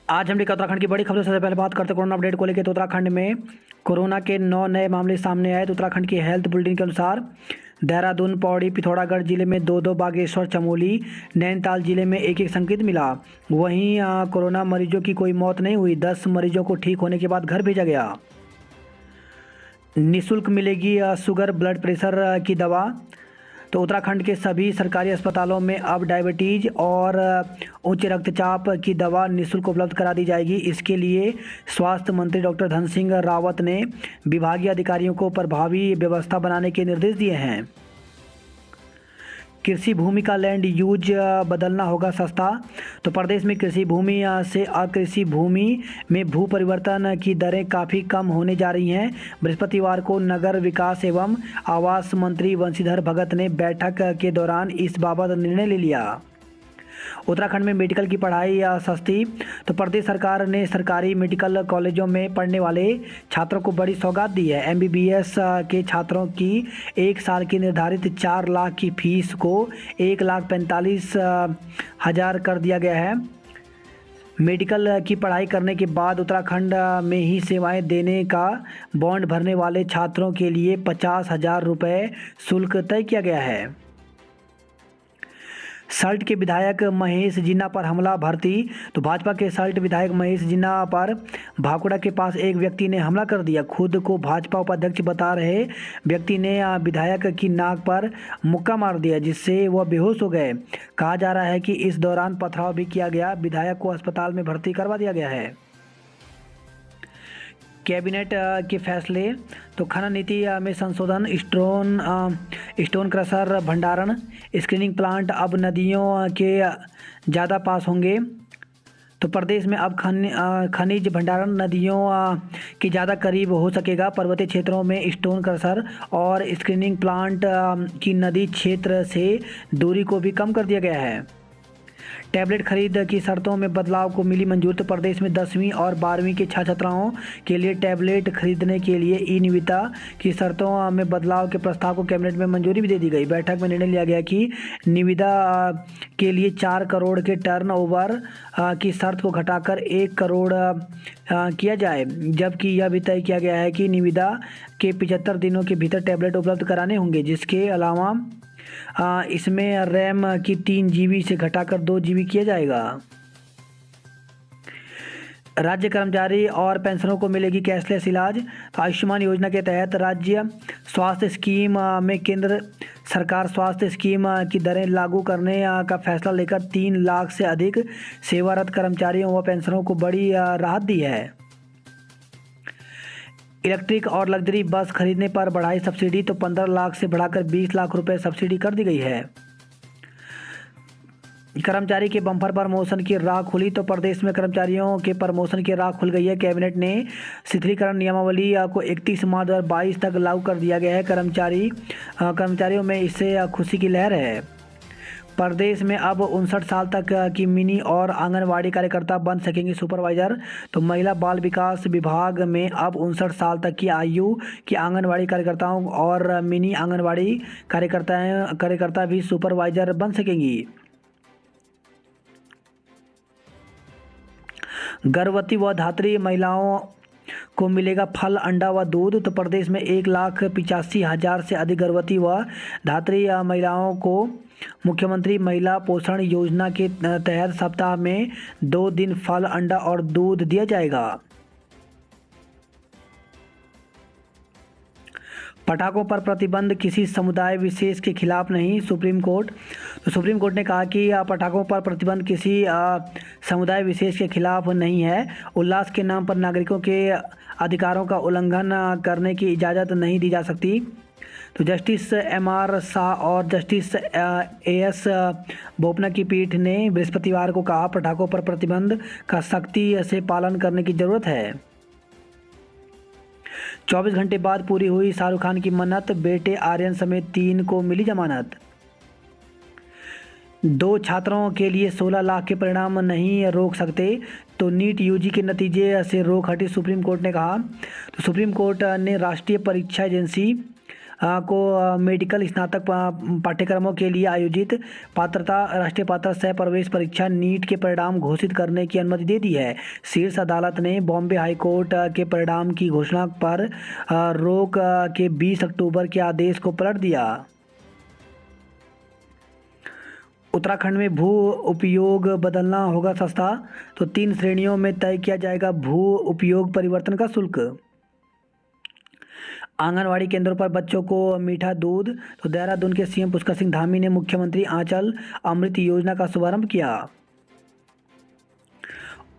आज हम उत्तराखंड की बड़ी खबरों से पहले बात करते हैं कोरोना अपडेट को लेकर। तो उत्तराखंड में कोरोना के 9 नए मामले सामने आए। तो उत्तराखंड की हेल्थ बुलेटिन के अनुसार देहरादून, पौड़ी, पिथौरागढ़ जिले में 2-2, बागेश्वर, चमोली, नैनीताल जिले में 1-1 संक्रमित मिला। वहीं कोरोना मरीजों की कोई मौत नहीं हुई। 10 मरीजों को ठीक होने के बाद घर भेजा गया। निःशुल्क मिलेगी शुगर ब्लड प्रेशर की दवा। तो उत्तराखंड के सभी सरकारी अस्पतालों में अब डायबिटीज और उच्च रक्तचाप की दवा निःशुल्क उपलब्ध करा दी जाएगी। इसके लिए स्वास्थ्य मंत्री डॉक्टर धन सिंह रावत ने विभागीय अधिकारियों को प्रभावी व्यवस्था बनाने के निर्देश दिए हैं। कृषि भूमि का लैंड यूज बदलना होगा सस्ता। तो प्रदेश में कृषि भूमि से अकृषि भूमि में भू परिवर्तन की दरें काफ़ी कम होने जा रही हैं। बृहस्पतिवार को नगर विकास एवं आवास मंत्री बंशीधर भगत ने बैठक के दौरान इस बाबत निर्णय ले लिया। उत्तराखंड में मेडिकल की पढ़ाई सस्ती। तो प्रदेश सरकार ने सरकारी मेडिकल कॉलेजों में पढ़ने वाले छात्रों को बड़ी सौगात दी है। एमबीबीएस के छात्रों की 1 साल की निर्धारित 4 लाख की फीस को 1,45,000 कर दिया गया है। मेडिकल की पढ़ाई करने के बाद उत्तराखंड में ही सेवाएं देने का बॉन्ड भरने वाले छात्रों के लिए 50,000 रुपये शुल्क तय किया गया है। सल्ट के विधायक महेश जिन्ना पर हमला, भर्ती। तो भाजपा के सल्ट विधायक महेश जिन्ना पर भाकुड़ा के पास एक व्यक्ति ने हमला कर दिया। खुद को भाजपा उपाध्यक्ष बता रहे व्यक्ति ने विधायक की नाक पर मुक्का मार दिया, जिससे वह बेहोश हो गए। कहा जा रहा है कि इस दौरान पथराव भी किया गया। विधायक को अस्पताल में भर्ती करवा दिया गया है। कैबिनेट के फैसले। तो खनन नीति में संशोधन, स्टोन क्रशर, भंडारण, स्क्रीनिंग प्लांट अब नदियों के ज़्यादा पास होंगे। तो प्रदेश में अब खनिज भंडारण नदियों के ज़्यादा करीब हो सकेगा। पर्वतीय क्षेत्रों में स्टोन क्रशर और स्क्रीनिंग प्लांट की नदी क्षेत्र से दूरी को भी कम कर दिया गया है। टैबलेट खरीद की शर्तों में बदलाव को मिली मंजूरी। तो प्रदेश में 10वीं और 12वीं के छात्रों के लिए टैबलेट खरीदने के लिए ई निविदा की शर्तों में बदलाव के प्रस्ताव को कैबिनेट में मंजूरी भी दे दी गई। बैठक में निर्णय लिया गया कि निविदा के लिए 4 करोड़ के टर्नओवर की शर्त को घटाकर 1 करोड़ किया जाए, जबकि यह भी तय किया गया है कि निविदा के 75 दिनों के भीतर टैबलेट उपलब्ध कराने होंगे। जिसके अलावा इसमें रैम की 3 GB से घटाकर 2 GB किया जाएगा। राज्य कर्मचारी और पेंशनरों को मिलेगी कैशलेस इलाज। तो आयुष्मान योजना के तहत राज्य स्वास्थ्य स्कीम में केंद्र सरकार स्वास्थ्य स्कीम की दरें लागू करने का फैसला लेकर 3 लाख से अधिक सेवारत कर्मचारियों व पेंशनरों को बड़ी राहत दी है। इलेक्ट्रिक और लग्जरी बस खरीदने पर बढ़ाई सब्सिडी। तो 15 लाख से बढ़ाकर 20 लाख रुपए सब्सिडी कर दी गई है। कर्मचारी के बम्पर प्रमोशन की राह खुली। तो प्रदेश में कर्मचारियों के प्रमोशन की राह खुल गई है। कैबिनेट ने शिथिलीकरण नियमावली को 31 मार्च 2022 तक लागू कर दिया गया है। कर्मचारियों में इससे खुशी की लहर है। प्रदेश में अब 59 साल तक की मिनी और आंगनवाड़ी कार्यकर्ता बन सकेंगी सुपरवाइजर। तो महिला बाल विकास विभाग में अब 59 साल तक की आयु की आंगनवाड़ी कार्यकर्ताओं और मिनी आंगनवाड़ी कार्यकर्ता भी सुपरवाइजर बन सकेंगी। गर्भवती व धात्री महिलाओं को मिलेगा फल, अंडा व दूध। तो प्रदेश में 1,85,000 से अधिक गर्भवती व धात्री महिलाओं को मुख्यमंत्री महिला पोषण योजना के तहत सप्ताह में 2 दिन फल, अंडा और दूध दिया जाएगा। पटाखों पर प्रतिबंध किसी समुदाय विशेष के खिलाफ नहीं, सुप्रीम कोर्ट। तो सुप्रीम कोर्ट ने कहा कि पटाखों पर प्रतिबंध किसी समुदाय विशेष के खिलाफ नहीं है। उल्लास के नाम पर नागरिकों के अधिकारों का उल्लंघन करने की इजाज़त नहीं दी जा सकती। तो जस्टिस MR शाह और जस्टिस AS बोपन्ना की पीठ ने बृहस्पतिवार को कहा, पटाखों पर प्रतिबंध का सख्ती से पालन करने की ज़रूरत है। 24 घंटे बाद पूरी हुई शाहरुख खान की मन्नत। बेटे आर्यन समेत 3 को मिली जमानत। 2 छात्रों के लिए 16 लाख के परिणाम नहीं रोक सकते। तो नीट UG के नतीजे से रोक हटी, सुप्रीम कोर्ट ने कहा। तो सुप्रीम कोर्ट ने राष्ट्रीय परीक्षा एजेंसी को मेडिकल स्नातक पाठ्यक्रमों के लिए आयोजित राष्ट्रीय पात्रता सह प्रवेश परीक्षा नीट के परिणाम घोषित करने की अनुमति दे दी है। शीर्ष अदालत ने बॉम्बे हाई कोर्ट के परिणाम की घोषणा पर रोक के 20 अक्टूबर के आदेश को पलट दिया। उत्तराखंड में भू उपयोग बदलना होगा सस्ता, तो 3 श्रेणियों में तय किया जाएगा भू उपयोग परिवर्तन का शुल्क। आंगनवाड़ी केंद्रों पर बच्चों को मीठा दूध, तो देहरादून के सीएम पुष्कर सिंह धामी ने मुख्यमंत्री आंचल अमृत योजना का शुभारंभ किया।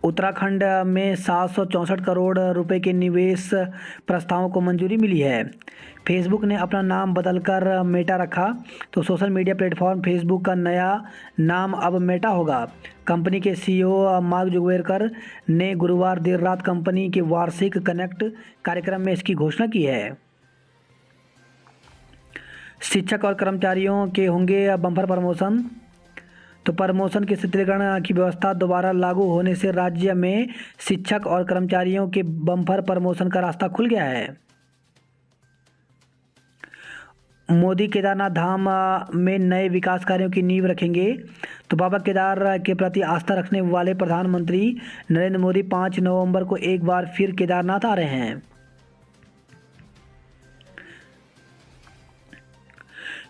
उत्तराखंड में 764 करोड़ रुपए के निवेश प्रस्तावों को मंजूरी मिली है। फेसबुक ने अपना नाम बदलकर मेटा रखा, तो सोशल मीडिया प्लेटफॉर्म फेसबुक का नया नाम अब मेटा होगा। कंपनी के सीईओ मार्क जुगरबर्ग ने गुरुवार देर रात कंपनी के वार्षिक कनेक्ट कार्यक्रम में इसकी घोषणा की है। शिक्षक और कर्मचारियों के होंगे बम्पर प्रमोशन, तो प्रमोशन के शीतलीकरण की व्यवस्था दोबारा लागू होने से राज्य में शिक्षक और कर्मचारियों के बम्पर प्रमोशन का रास्ता खुल गया है। मोदी केदारनाथ धाम में नए विकास कार्यों की नींव रखेंगे, तो बाबा केदार के प्रति आस्था रखने वाले प्रधानमंत्री नरेंद्र मोदी 5 नवंबर को एक बार फिर केदारनाथ आ रहे हैं।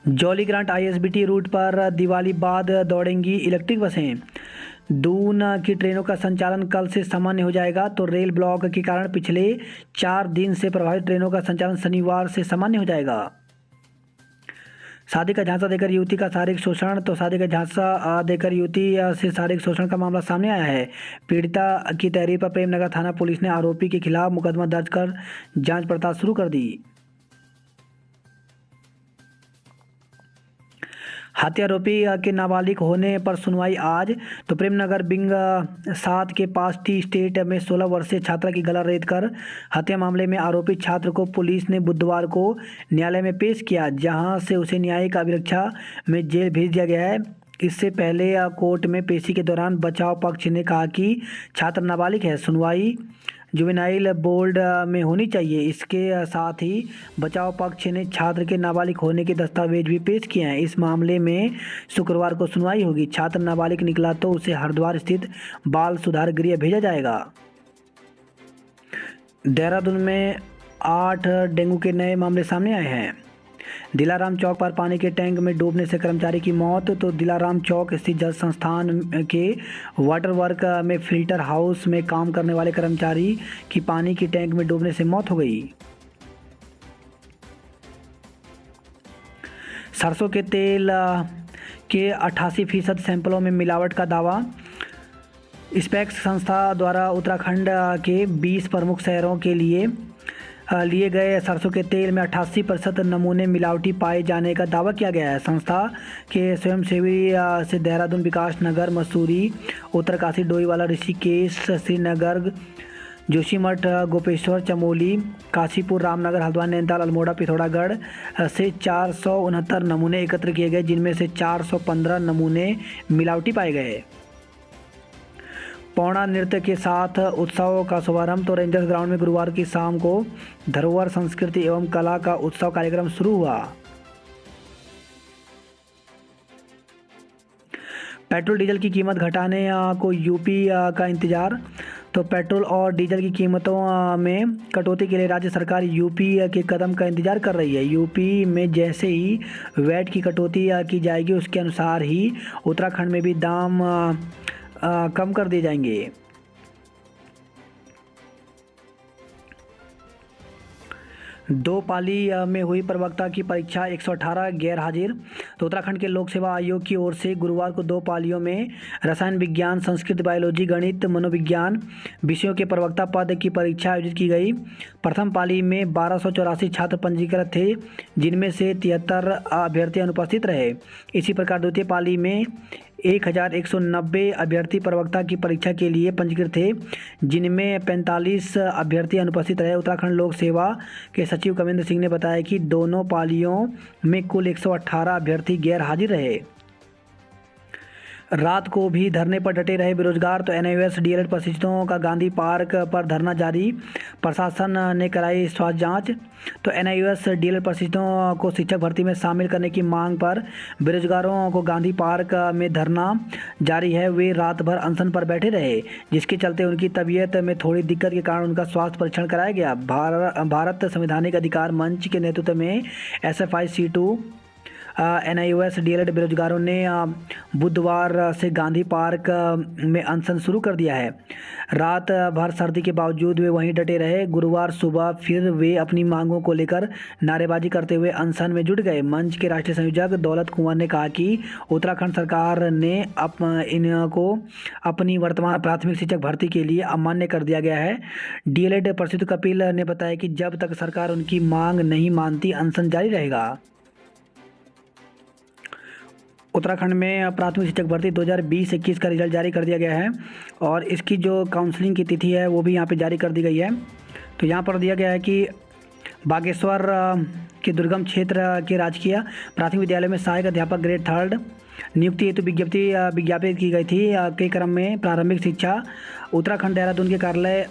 जॉली ग्रांट आईएसबीटी रूट पर दिवाली बाद दौड़ेंगी इलेक्ट्रिक बसें। दून की ट्रेनों का संचालन कल से सामान्य हो जाएगा, तो रेल ब्लॉक के कारण पिछले 4 दिन से प्रभावित ट्रेनों का संचालन शनिवार से सामान्य हो जाएगा। शादी का झांसा देकर युवती का शारीरिक शोषण, तो शादी का झांसा देकर युवती से शारीरिक शोषण का मामला सामने आया है। पीड़िता की तहरीर पर प्रेमनगर थाना पुलिस ने आरोपी के खिलाफ मुकदमा दर्ज कर जांच पड़ताल शुरू कर दी। हत्या आरोपी के नाबालिग होने पर सुनवाई आज, तो प्रेमनगर बिंग 7 के पास टी स्टेट में 16 वर्षीय छात्रा की गला रेत कर हत्या मामले में आरोपी छात्र को पुलिस ने बुधवार को न्यायालय में पेश किया, जहां से उसे न्यायिक अभिरक्षा में जेल भेज दिया गया है। इससे पहले कोर्ट में पेशी के दौरान बचाव पक्ष ने कहा कि छात्र नाबालिग है, सुनवाई जुवेनाइल बोर्ड में होनी चाहिए। इसके साथ ही बचाव पक्ष ने छात्र के नाबालिग होने के दस्तावेज भी पेश किए हैं। इस मामले में शुक्रवार को सुनवाई होगी। छात्र नाबालिग निकला तो उसे हरिद्वार स्थित बाल सुधार गृह भेजा जाएगा। देहरादून में 8 डेंगू के नए मामले सामने आए हैं। दिलाराम चौक पर पानी के टैंक में डूबने से कर्मचारी की मौत, तो दिलाराम चौक स्थित जल संस्थान के वाटर वर्क में फिल्टर हाउस में काम करने वाले कर्मचारी की पानी की टैंक में डूबने से मौत हो गई। सरसों के तेल के 88% सैंपलों में मिलावट का दावा। स्पेक्स संस्था द्वारा उत्तराखंड के 20 प्रमुख शहरों के लिए गए सरसों के तेल में 88% नमूने मिलावटी पाए जाने का दावा किया गया है। संस्था के स्वयंसेवी से देहरादून, विकास नगर, मसूरी, उत्तरकाशी, डोईवाला, ऋषिकेश, श्रीनगर, जोशीमठ, गोपेश्वर, चमोली, काशीपुर, रामनगर, हल्द्वानी, नैनीताल, अल्मोड़ा, पिथौरागढ़ से 469 नमूने एकत्र किए गए, जिनमें से 415 नमूने मिलावटी पाए गए। पौड़ा नृत्य के साथ उत्सव का शुभारंभ, तो रेंजर्स ग्राउंड में गुरुवार की शाम को धरोहर संस्कृति एवं कला का उत्सव कार्यक्रम शुरू हुआ। पेट्रोल डीजल की कीमत घटाने को यूपी का इंतजार, तो पेट्रोल और डीजल की कीमतों में कटौती के लिए राज्य सरकार यूपी के कदम का इंतजार कर रही है। यूपी में जैसे ही वैट की कटौती की जाएगी, उसके अनुसार ही उत्तराखंड में भी दाम कम कर दिए जाएंगे। दो पाली में हुई प्रवक्ता की परीक्षा 118 गैर हाजिर, तो उत्तराखंड के लोक सेवा आयोग की ओर से गुरुवार को 2 पालियों में रसायन विज्ञान, संस्कृत, बायोलॉजी, गणित, मनोविज्ञान विषयों के प्रवक्ता पद की परीक्षा आयोजित की गई। प्रथम पाली में 1284 छात्र पंजीकृत थे, जिनमें से 73 अभ्यर्थी अनुपस्थित रहे। इसी प्रकार द्वितीय पाली में 1190 अभ्यर्थी प्रवक्ता की परीक्षा के लिए पंजीकृत थे, जिनमें 45 अभ्यर्थी अनुपस्थित रहे। उत्तराखंड लोक सेवा के सचिव कविंद्र सिंह ने बताया कि दोनों पालियों में कुल 118 अभ्यर्थी गैर हाजिर रहे। रात को भी धरने पर डटे रहे बेरोजगार, तो एनआईओएस डीएलएड प्रशिक्षुओं का गांधी पार्क पर धरना जारी, प्रशासन ने कराई स्वास्थ्य जांच। तो एनआईओएस डीएलएड प्रशिक्षुओं को शिक्षक भर्ती में शामिल करने की मांग पर बेरोजगारों को गांधी पार्क में धरना जारी है। वे रात भर अनशन पर बैठे रहे, जिसके चलते उनकी तबीयत में थोड़ी दिक्कत के कारण उनका स्वास्थ्य परीक्षण कराया गया। भारत संवैधानिक अधिकार मंच के नेतृत्व में एसएफआई सीटू एनआईओएस डीएलएड बेरोजगारों ने बुधवार से गांधी पार्क में अनशन शुरू कर दिया है। रात भर सर्दी के बावजूद वे वहीं डटे रहे। गुरुवार सुबह फिर वे अपनी मांगों को लेकर नारेबाजी करते हुए अनशन में जुट गए। मंच के राष्ट्रीय संयोजक दौलत कुंवर ने कहा कि उत्तराखंड सरकार ने इनको अपनी वर्तमान प्राथमिक शिक्षक भर्ती के लिए अमान्य कर दिया गया है। डीएलएड प्रशिक्षु कपिल ने बताया कि जब तक सरकार उनकी मांग नहीं मानती अनशन जारी रहेगा। उत्तराखंड में प्राथमिक शिक्षक भर्ती 2020-21 का रिजल्ट जारी कर दिया गया है और इसकी जो काउंसलिंग की तिथि है वो भी यहाँ पे जारी कर दी गई है। तो यहाँ पर दिया गया है कि बागेश्वर के दुर्गम क्षेत्र के राजकीय प्राथमिक विद्यालय में सहायक अध्यापक ग्रेड 3 नियुक्ति हेतु विज्ञापित की गई थी के क्रम में प्रारंभिक शिक्षा उत्तराखंड देहरादून के कार्यालय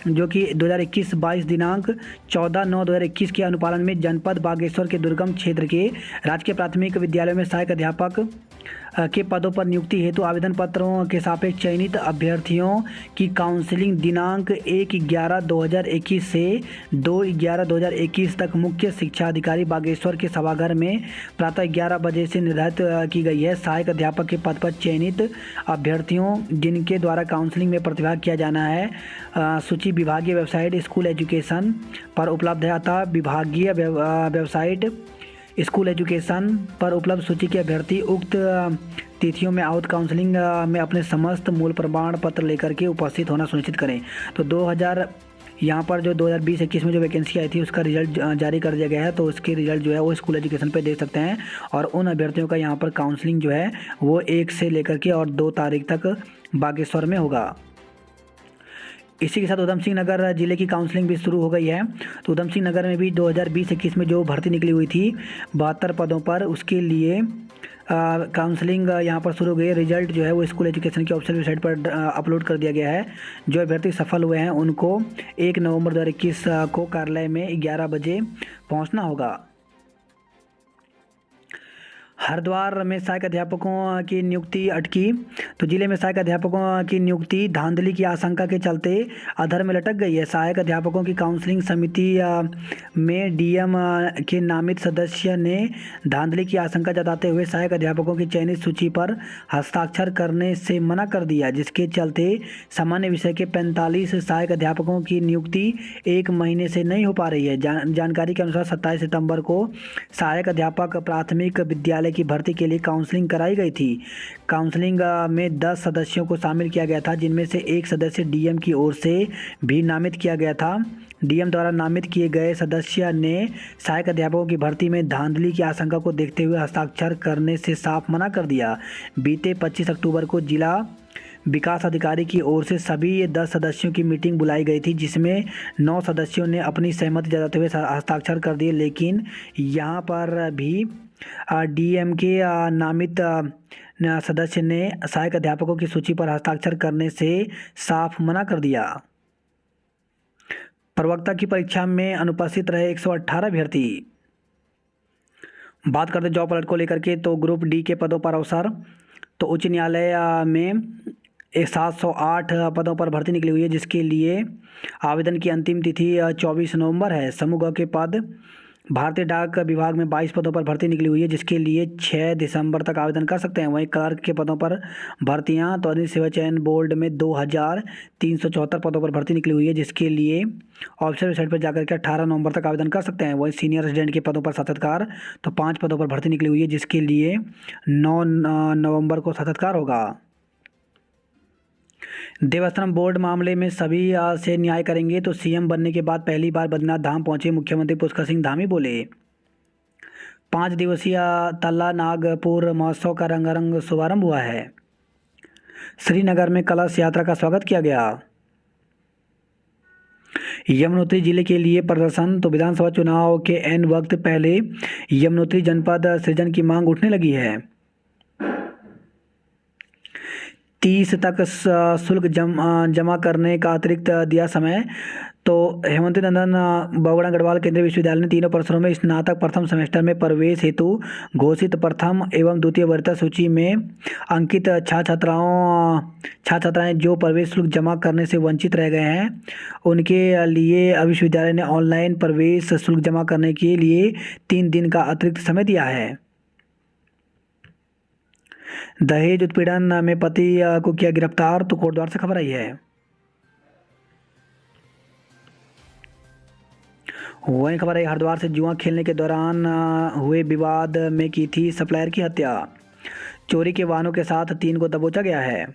जो कि 2021-22 दिनांक 14/9/2021 के अनुपालन में जनपद बागेश्वर के दुर्गम क्षेत्र के राजकीय प्राथमिक विद्यालय में सहायक अध्यापक के पदों पर नियुक्ति हेतु आवेदन पत्रों के सापेक्ष चयनित अभ्यर्थियों की काउंसलिंग दिनांक 1/11/2021 से 2/11/2021 तक मुख्य शिक्षा अधिकारी बागेश्वर के सभागार में प्रातः 11 बजे से निर्धारित की गई है। सहायक अध्यापक के पद पर चयनित अभ्यर्थियों जिनके द्वारा काउंसलिंग में प्रतिभाग किया जाना है, सूची विभागीय वेबसाइट स्कूल एजुकेशन पर उपलब्ध है। अतः विभागीय वेबसाइट स्कूल एजुकेशन पर उपलब्ध सूची के अभ्यर्थी उक्त तिथियों में आउट काउंसलिंग में अपने समस्त मूल प्रमाण पत्र लेकर के उपस्थित होना सुनिश्चित करें। तो 2020-21 में जो वैकेंसी आई थी उसका रिजल्ट जारी कर दिया गया है। तो उसके रिजल्ट जो है वो स्कूल एजुकेशन पे देख सकते हैं और उन अभ्यर्थियों का यहाँ पर काउंसलिंग जो है वो 1 से लेकर के और 2 तारीख तक बागेश्वर में होगा। इसी के साथ उधम सिंह नगर जिले की काउंसलिंग भी शुरू हो गई है। तो उधम सिंह नगर में भी 2020-21 में जो भर्ती निकली हुई थी 72 पदों पर, उसके लिए काउंसलिंग यहाँ पर शुरू हो गई है। रिजल्ट जो है वो स्कूल एजुकेशन की ऑफिशियल वेबसाइट पर अपलोड कर दिया गया है। जो अभ्यर्थी सफल हुए हैं उनको 1 नवंबर 2021 को कार्यालय में 11 बजे पहुँचना होगा। हरिद्वार में सहायक अध्यापकों की नियुक्ति अटकी। तो जिले में सहायक अध्यापकों की नियुक्ति धांधली की आशंका के चलते अधर में लटक गई है। सहायक अध्यापकों की काउंसलिंग समिति में डीएम के नामित सदस्य ने धांधली की आशंका जताते हुए सहायक अध्यापकों की चयनित सूची पर हस्ताक्षर करने से मना कर दिया, जिसके चलते सामान्य विषय के 45 सहायक अध्यापकों की नियुक्ति 1 महीने से नहीं हो पा रही है। जानकारी के अनुसार 27 सितंबर को सहायक अध्यापक प्राथमिक विद्यालय की भर्ती के लिए काउंसलिंग कराई गई थी। काउंसलिंग में 10 सदस्यों को शामिल किया गया था, जिनमें से एक सदस्य डीएम की ओर से भी नामित किया गया था। डीएम द्वारा नामित किए गए सदस्य ने सहायक अध्यापकों की भर्ती में धांधली की आशंका को देखते हुए हस्ताक्षर करने से साफ मना कर दिया। बीते 25 अक्टूबर को जिला विकास अधिकारी की ओर से सभी 10 सदस्यों की मीटिंग बुलाई गई थी, जिसमें 9 सदस्यों ने अपनी सहमति जताते हुए हस्ताक्षर कर दिए। लेकिन यहाँ पर भी डीएम के नामित सदस्य ने सहायक अध्यापकों की सूची पर हस्ताक्षर करने से साफ मना कर दिया। प्रवक्ता की परीक्षा में अनुपस्थित रहे 118 अभ्यर्थी। बात करते जॉब अलर्ट को लेकर के, तो ग्रुप डी के पदों पर अवसर। तो उच्च न्यायालय में 708 पदों पर भर्ती निकली हुई है, जिसके लिए आवेदन की अंतिम तिथि 24 नवंबर है। समूह ग के पद भारतीय डाक विभाग में 22 पदों पर भर्ती निकली हुई है, जिसके लिए 6 दिसंबर तक आवेदन कर सकते हैं। वहीं क्लर्क के पदों पर भर्तियां, तो अधिक सेवा चयन बोर्ड में 2374 पदों पर भर्ती निकली हुई है, जिसके लिए ऑफिशियल वेबसाइट पर जाकर के 18 नवंबर तक आवेदन कर सकते हैं। वहीं सीनियर रेजिडेंट के पदों पर साक्षात्कार, तो 5 पदों पर भर्ती निकली हुई है, जिसके लिए 9 नवंबर को साक्षात्कार होगा। देवस्थानम बोर्ड मामले में सभी से न्याय करेंगे। तो सीएम बनने के बाद पहली बार बद्रीनाथ धाम पहुंचे मुख्यमंत्री पुष्कर सिंह धामी बोले। 5 दिवसीय तल्ला नागपुर महोत्सव का रंगारंग शुभारंभ हुआ है। श्रीनगर में कलश यात्रा का स्वागत किया गया। यमुनोत्री जिले के लिए प्रदर्शन। तो विधानसभा चुनाव के एन वक्त पहले यमुनोत्री जनपद सृजन की मांग उठने लगी है। 30 तक शुल्क जमा करने का अतिरिक्त दिया समय। तो हेमंत नंदन बगुड़ा गढ़वाल केंद्रीय विश्वविद्यालय ने तीनों परिसरों में स्नातक प्रथम सेमेस्टर में प्रवेश हेतु घोषित प्रथम एवं द्वितीय वरीयता सूची में अंकित छात्राएं जो प्रवेश शुल्क जमा करने से वंचित रह गए हैं, उनके लिए विश्वविद्यालय ने ऑनलाइन प्रवेश शुल्क जमा करने के लिए 3 दिन का अतिरिक्त समय दिया है। दहेज उत्पीड़न में पति को किया गिरफ्तार, तो कोटद्वार से खबर आई है। वहीं खबर है हरिद्वार से जुआ खेलने के दौरान हुए विवाद में की थी सप्लायर की हत्या। चोरी के वाहनों के साथ 3 को दबोचा गया है।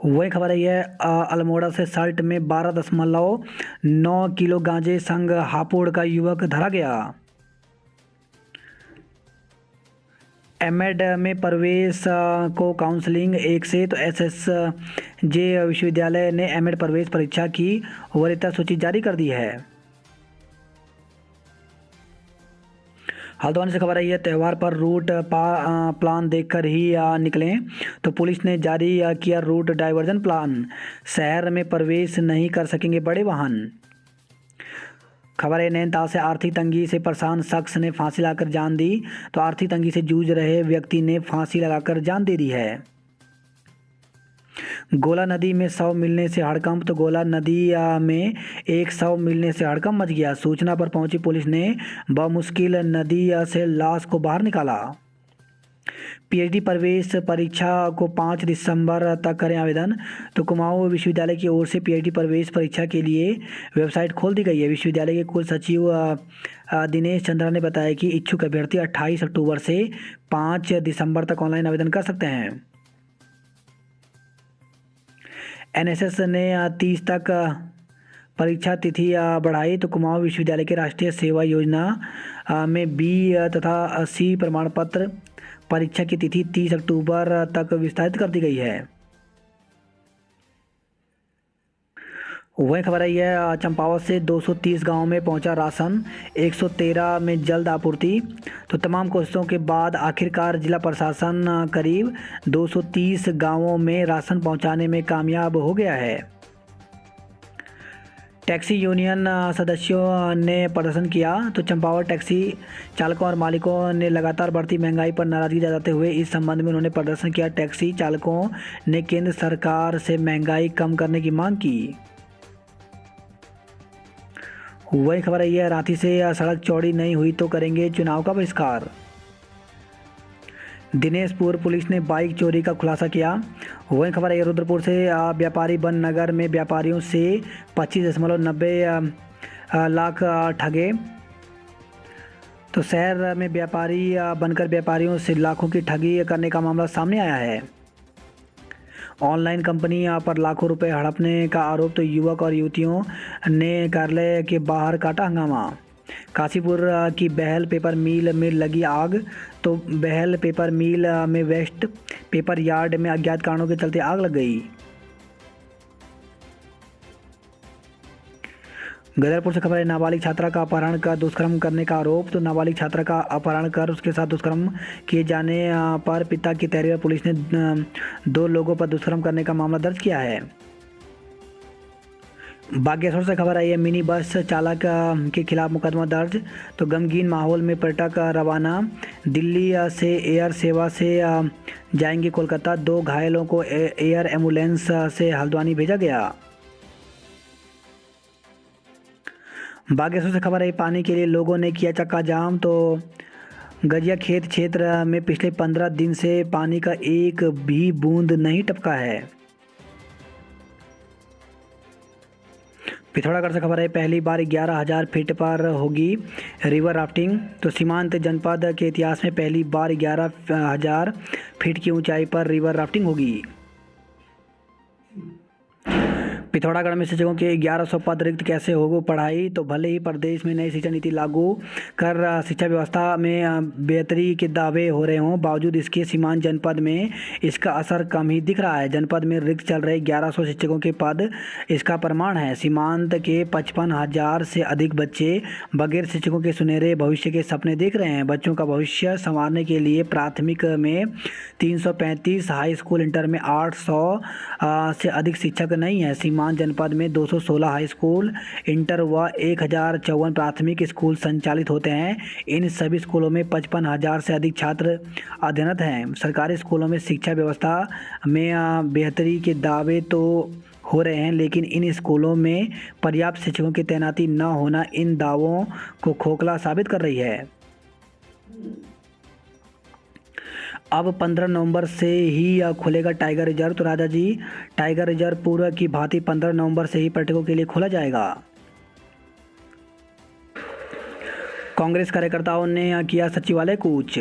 वही खबर है अल्मोड़ा से सल्ट में 12.9 किलो गांजे संग हापुड़ का युवक धरा गया। एमएड में प्रवेश को काउंसलिंग 1 से, तो एसएसजे विश्वविद्यालय ने एमएड प्रवेश परीक्षा की वरीयता सूची जारी कर दी है। हल्द्वानी से खबर आई है त्यौहार पर रूट प्लान देखकर ही निकलें, तो पुलिस ने जारी किया रूट डाइवर्जन प्लान। शहर में प्रवेश नहीं कर सकेंगे बड़े वाहन। खबर है नैनीताल से आर्थिक तंगी से परेशान शख्स ने फांसी लगाकर जान दी, तो आर्थिक तंगी से जूझ रहे व्यक्ति ने फांसी लगाकर जान दे दी है। गोला नदी में शव मिलने से हड़कंप, तो गोला नदी में एक शव मिलने से हड़कंप मच गया। सूचना पर पहुंची पुलिस ने बमुश्किल नदी से लाश को बाहर निकाला। पीएचडी प्रवेश परीक्षा को 5 दिसंबर तक करें आवेदन, तो कुमाऊं विश्वविद्यालय की ओर से पीएचडी प्रवेश परीक्षा के लिए वेबसाइट खोल दी गई है। विश्वविद्यालय के कुल सचिव दिनेश चंद्रा ने बताया कि इच्छुक अभ्यर्थी 28 अक्टूबर से 5 दिसंबर तक ऑनलाइन आवेदन कर सकते हैं। एनएसएस ने 30 तक परीक्षा तिथि बढ़ाई, तो कुमाऊं विश्वविद्यालय के राष्ट्रीय सेवा योजना में बी तथा सी प्रमाण पत्र परीक्षा की तिथि 30 अक्टूबर तक विस्तारित कर दी गई है। वही खबर आई है चंपावत से 230 गांवों में पहुंचा राशन, 113 में जल्द आपूर्ति। तो तमाम कोशिशों के बाद आखिरकार जिला प्रशासन करीब 230 गांवों में राशन पहुंचाने में कामयाब हो गया है। टैक्सी यूनियन सदस्यों ने प्रदर्शन किया, तो चंपावत टैक्सी चालकों और मालिकों ने लगातार बढ़ती महंगाई पर नाराजगी जताते हुए इस संबंध में उन्होंने प्रदर्शन किया। टैक्सी चालकों ने केंद्र सरकार से महंगाई कम करने की मांग की। वही खबर आई है रांची से सड़क चौड़ी नहीं हुई तो करेंगे चुनाव का बहिष्कार। दिनेशपुर पुलिस ने बाइक चोरी का खुलासा किया। वही खबर है रुद्रपुर से व्यापारी वन नगर में व्यापारियों से 25.90 लाख ठगे। तो शहर में व्यापारी बनकर व्यापारियों से लाखों की ठगी करने का मामला सामने आया है। ऑनलाइन कंपनी पर लाखों रुपए हड़पने का आरोप, तो युवक और युवतियों ने कार्यालय के बाहर काटा हंगामा। काशीपुर की बहल पेपर मिल में लगी आग, तो बहल पेपर मिल में वेस्ट पेपर यार्ड में अज्ञात कारणों के चलते आग लग गई। गदरपुर से खबर है नाबालिग छात्रा का अपहरण कर दुष्कर्म करने का आरोप, तो नाबालिग छात्रा का अपहरण कर उसके साथ दुष्कर्म किए जाने पर पिता की तहरीर पुलिस ने 2 लोगों पर दुष्कर्म करने का मामला दर्ज किया है। बागेश्वर से खबर आई है मिनी बस चालक के खिलाफ मुकदमा दर्ज, तो गमगीन माहौल में पर्यटक रवाना। दिल्ली से एयर सेवा से जाएंगे कोलकाता, 2 घायलों को एयर एम्बुलेंस से हल्द्वानी भेजा गया। बागेश्वर से खबर है पानी के लिए लोगों ने किया चक्का जाम, तो गजिया खेत क्षेत्र में पिछले 15 दिन से पानी का एक भी बूंद नहीं टपका है। पिथौरागढ़ से खबर है पहली बार 11,000 फीट पर होगी रिवर राफ्टिंग, तो सीमांत जनपद के इतिहास में पहली बार 11,000 फीट की ऊंचाई पर रिवर राफ्टिंग होगी। पिथौरागढ़ में शिक्षकों के 1100 पद रिक्त कैसे होगी पढ़ाई। तो भले ही प्रदेश में नई शिक्षा नीति लागू कर शिक्षा व्यवस्था में बेहतरी के दावे हो रहे हों, बावजूद इसके सीमांत जनपद में इसका असर कम ही दिख रहा है। जनपद में रिक्त चल रहे 1100 शिक्षकों के पद इसका प्रमाण है। सीमांत के 55,000 से अधिक बच्चे बगैर शिक्षकों के सुनहरे भविष्य के सपने देख रहे हैं। बच्चों का भविष्य संवारने के लिए प्राथमिक में 335, हाई स्कूल इंटर में 800 से अधिक शिक्षक नहीं है। सीमांत जनपद में 216 हाई स्कूल, इंटर व 1054 प्राथमिक स्कूल संचालित होते हैं। इन सभी स्कूलों में 55,000 से अधिक छात्र अध्ययनरत हैं। सरकारी स्कूलों में शिक्षा व्यवस्था में बेहतरी के दावे तो हो रहे हैं, लेकिन इन स्कूलों में पर्याप्त शिक्षकों की तैनाती न होना इन दावों को खोखला साबित कर रही है। अब 15 नवंबर से ही खुलेगा टाइगर रिजर्व। तो राजा जी, टाइगर रिजर्व पूर्व की भांति 15 नवंबर से ही पर्यटकों के लिए खोला जाएगा। कांग्रेस कार्यकर्ताओं ने किया सचिवालय कूच।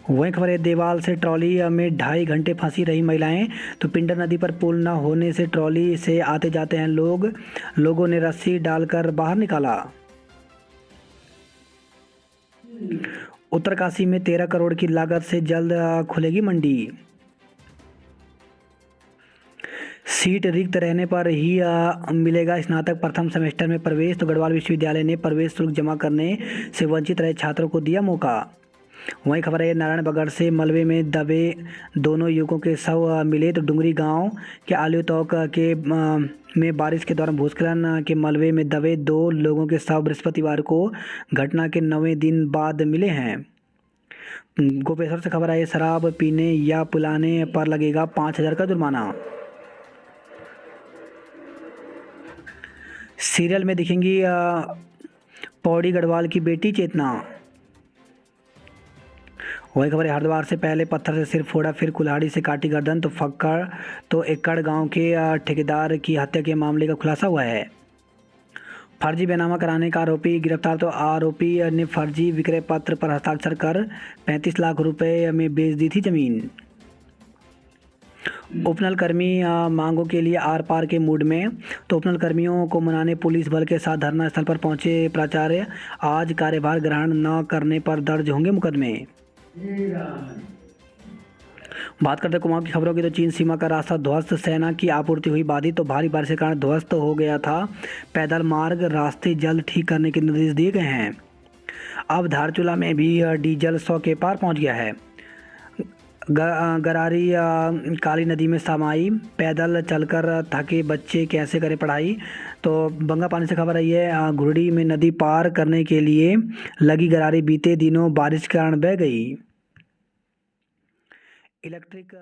वहीं खबर है, देवाल से ट्रॉली में 2.5 घंटे फंसी रही महिलाएं। तो पिंडर नदी पर पुल न होने से ट्रॉली से आते जाते हैं लोगों ने रस्सी डालकर बाहर निकाला। उत्तरकाशी में 13 करोड़ की लागत से जल्द खुलेगी मंडी। सीट रिक्त रहने पर ही मिलेगा स्नातक प्रथम सेमेस्टर में प्रवेश। तो गढ़वाल विश्वविद्यालय ने प्रवेश शुल्क जमा करने से वंचित रहे छात्रों को दिया मौका। वहीं खबर है, नारायणबगड़ से मलबे में दबे दोनों युवकों के शव मिले। तो डुंगरी गांव के आलू तौक के में बारिश के दौरान भूस्खलन के मलबे में दबे 2 लोगों के शव बृहस्पतिवार को घटना के 9वें दिन बाद मिले हैं। गोपेश्वर से खबर है, शराब पीने या पिलाने पर लगेगा 5,000 का जुर्माना। सीरियल में दिखेंगी पौड़ी गढ़वाल की बेटी चेतना। वही खबर है, हरिद्वार से पहले पत्थर से सिर फोड़ा, फिर कुल्हाड़ी से काटी गर्दन। तो फक्कड़ तो एकड़ गांव के ठेकेदार की हत्या के मामले का खुलासा हुआ है। फर्जी बैनामा कराने का आरोपी गिरफ्तार। तो आरोपी ने फर्जी विक्रय पत्र पर हस्ताक्षर कर 35 लाख रुपए में बेच दी थी जमीन। उपनल कर्मी मांगों के लिए आर पार के मूड में। तो उपनल कर्मियों को मनाने पुलिस बल के साथ धरना स्थल पर पहुंचे प्राचार्य। आज कार्यभार ग्रहण न करने पर दर्ज होंगे मुकदमे। बात करते कुमाऊं की खबरों की। तो चीन सीमा का रास्ता ध्वस्त, सेना की आपूर्ति हुई बाधित। तो भारी बारिश के कारण ध्वस्त हो गया था पैदल मार्ग, रास्ते जल्द ठीक करने के निर्देश दिए गए हैं। अब धारचूला में भी डीजल 100 के पार पहुंच गया है। गरारी काली नदी में समाई, पैदल चलकर थके बच्चे कैसे करें पढ़ाई। तो बंगा पानी से खबर आई है, घुरडी में नदी पार करने के लिए लगी गरारी बीते दिनों बारिश के कारण बह गई। इलेक्ट्रिक